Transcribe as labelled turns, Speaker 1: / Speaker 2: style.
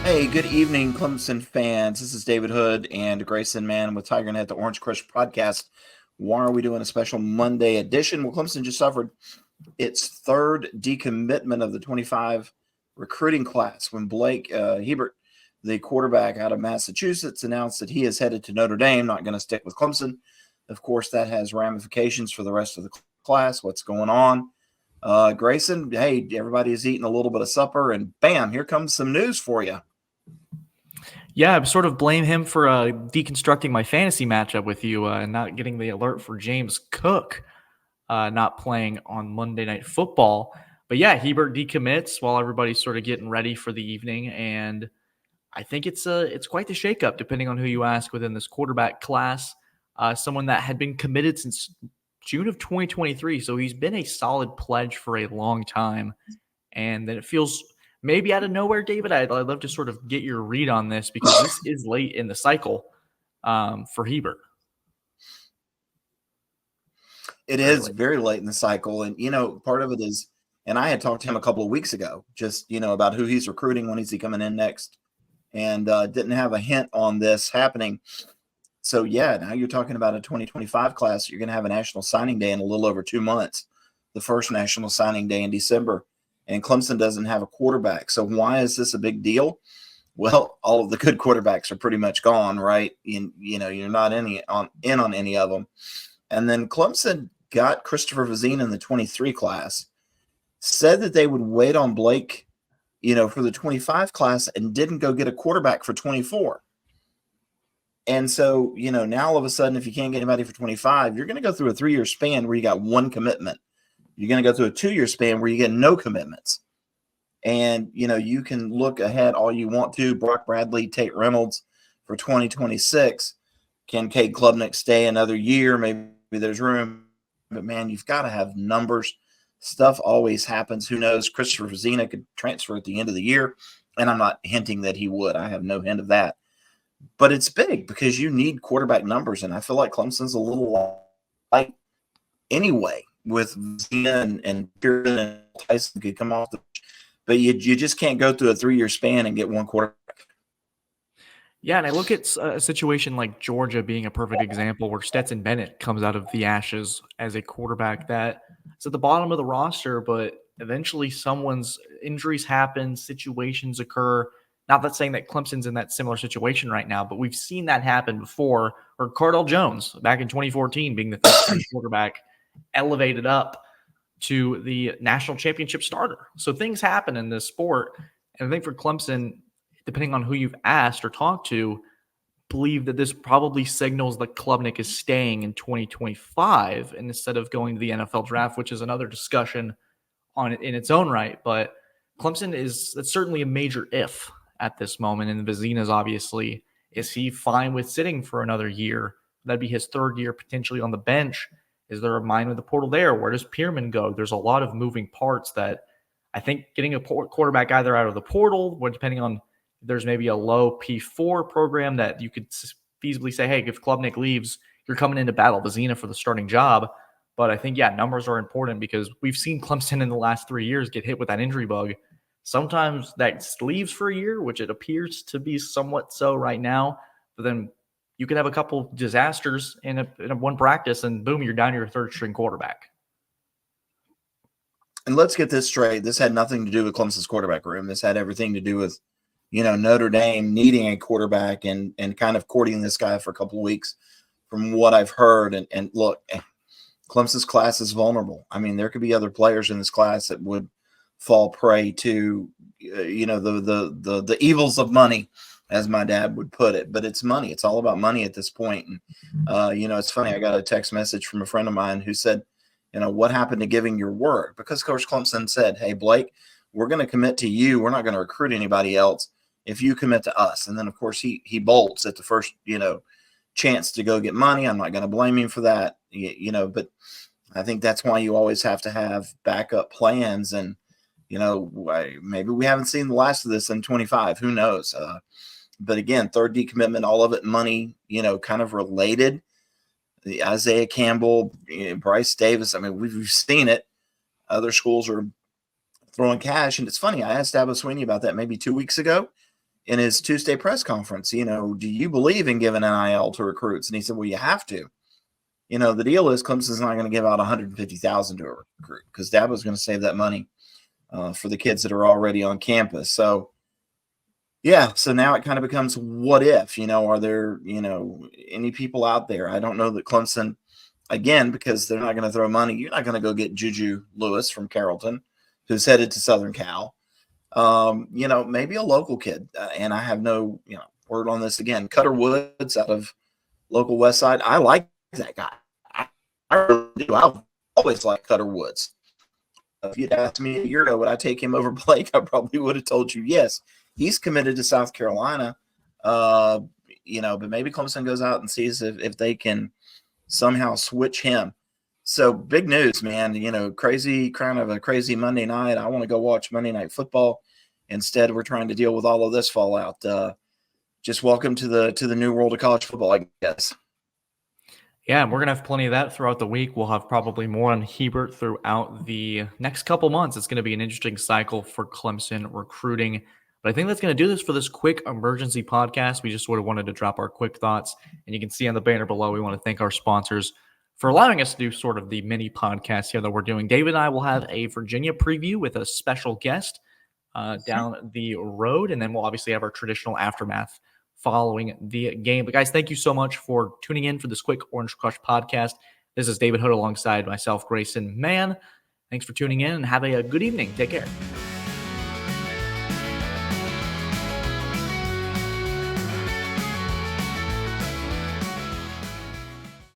Speaker 1: Hey, good evening, Clemson fans. This is David Hood and Grayson Mann with TigerNet, the Orange Crush podcast. Why are we doing a special Monday edition? Well, Clemson just suffered its third decommitment of the 25 recruiting class when Blake Hebert, the quarterback out of Massachusetts, announced that he is headed to Notre Dame, not going to stick with Clemson. Of course, that has ramifications for the rest of the class. What's going on? Grayson, hey, everybody's eating a little bit of supper, and bam, here comes some news for you.
Speaker 2: Yeah, I sort of blame him for deconstructing my fantasy matchup with you and not getting the alert for James Cook not playing on Monday Night Football. But yeah, Hebert decommits while everybody's sort of getting ready for the evening, and I think it's quite the shakeup, depending on who you ask within this quarterback class. Someone that had been committed since June of 2023, so he's been a solid pledge for a long time, and then it feels maybe out of nowhere, David. I'd love to sort of get your read on this because this is late in the cycle for Hebert.
Speaker 1: It is very late in the cycle. And, part of it is, and I had talked to him a couple of weeks ago, just, about who he's recruiting, when is he coming in next, and didn't have a hint on this happening. So, yeah, now you're talking about a 2025 class. You're going to have a national signing day in a little over 2 months, the first national signing day in December. And Clemson doesn't have a quarterback. So why is this a big deal? Well, all of the good quarterbacks are pretty much gone, right? You're not in on any of them. And then Clemson got Christopher Vazina in the 23 class, said that they would wait on Blake, for the 25 class, and didn't go get a quarterback for 24. And so, now all of a sudden, if you can't get anybody for 25, you're going to go through a 3-year span where you got one commitment. You're going to go through a 2-year span where you get no commitments. And, you can look ahead all you want to. Brock Bradley, Tate Reynolds for 2026. Can Cade Klubnik stay another year? Maybe there's room. But, man, you've got to have numbers. Stuff always happens. Who knows? Christopher Vazina could transfer at the end of the year. And I'm not hinting that he would. I have no hint of that. But it's big because you need quarterback numbers. And I feel like Clemson's a little light anyway with Vazina and Pearson and Tyson could come off the – but you just can't go through a 3-year span and get one quarterback.
Speaker 2: Yeah, and I look at a situation like Georgia being a perfect example where Stetson Bennett comes out of the ashes as a quarterback that is at the bottom of the roster, but eventually someone's injuries happen, situations occur. Not that saying that Clemson's in that similar situation right now, but we've seen that happen before. Or Cardell Jones back in 2014 being the third quarterback elevated up to the national championship starter. So things happen in this sport. And I think for Clemson, depending on who you've asked or talked to, believe that this probably signals that Klubnik is staying in 2025 instead of going to the NFL draft, which is another discussion on it in its own right. But Clemson that's certainly a major if at this moment. And Vazina's obviously, is he fine with sitting for another year? That'd be his third year potentially on the bench. Is there a mind with the portal there? Where does Pierman go? There's a lot of moving parts that I think getting a quarterback either out of the portal, or depending on there's maybe a low P4 program that you could feasibly say, hey, if Klubnik leaves, you're coming into battle Vazina for the starting job. But I think, numbers are important because we've seen Clemson in the last 3 years get hit with that injury bug. Sometimes that leaves for a year, which it appears to be somewhat so right now. But then you could have a couple disasters in a one practice, and boom, you're down to your third-string quarterback.
Speaker 1: And let's get this straight. This had nothing to do with Clemson's quarterback room. This had everything to do with, Notre Dame needing a quarterback and kind of courting this guy for a couple of weeks from what I've heard. And look, Clemson's class is vulnerable. I mean, there could be other players in this class that would fall prey to, the evils of money, as my dad would put it. But it's money. It's all about money at this point. And, it's funny. I got a text message from a friend of mine who said, what happened to giving your word? Because Coach Clemson said, hey, Blake, we're going to commit to you. We're not going to recruit anybody else if you commit to us. And then, of course, he bolts at the first, chance to go get money. I'm not going to blame him for that, but I think that's why you always have to have backup plans. And, maybe we haven't seen the last of this in 25. Who knows? But again, third decommitment, all of it money, kind of related. The Isaiah Campbell, Bryce Davis. I mean, we've seen it. Other schools are throwing cash. And it's funny. I asked Dabo Sweeney about that maybe 2 weeks ago. in his Tuesday press conference, do you believe in giving NIL to recruits? And he said, well, you have to. The deal is Clemson's not going to give out $150,000 to a recruit because Dabo's going to save that money for the kids that are already on campus. So, yeah, so now it kind of becomes what if, are there, any people out there? I don't know that Clemson, again, because they're not going to throw money. You're not going to go get Juju Lewis from Carrollton, who's headed to Southern Cal. Maybe a local kid. And I have no, word on this again. Cutter Woods out of local West Side. I like that guy. I really do. I've always liked Cutter Woods. If you'd asked me a year ago, would I take him over Blake? I probably would have told you yes. He's committed to South Carolina, but maybe Clemson goes out and sees if they can somehow switch him. So big news, man. Crazy, kind of a crazy Monday night. I want to go watch Monday Night Football. Instead, we're trying to deal with all of this fallout. Just welcome to the new world of college football, I guess.
Speaker 2: Yeah, and we're going to have plenty of that throughout the week. We'll have probably more on Hebert throughout the next couple months. It's going to be an interesting cycle for Clemson recruiting. But I think that's going to do this for this quick emergency podcast. We just sort of wanted to drop our quick thoughts. And you can see on the banner below, we want to thank our sponsors for allowing us to do sort of the mini podcast here that we're doing. David and I will have a Virginia preview with a special guest down the road. And then we'll obviously have our traditional aftermath following the game. But guys, thank you so much for tuning in for this quick Orange Crush podcast. This is David Hood alongside myself, Grayson, Mann. Thanks for tuning in and have a good evening. Take care.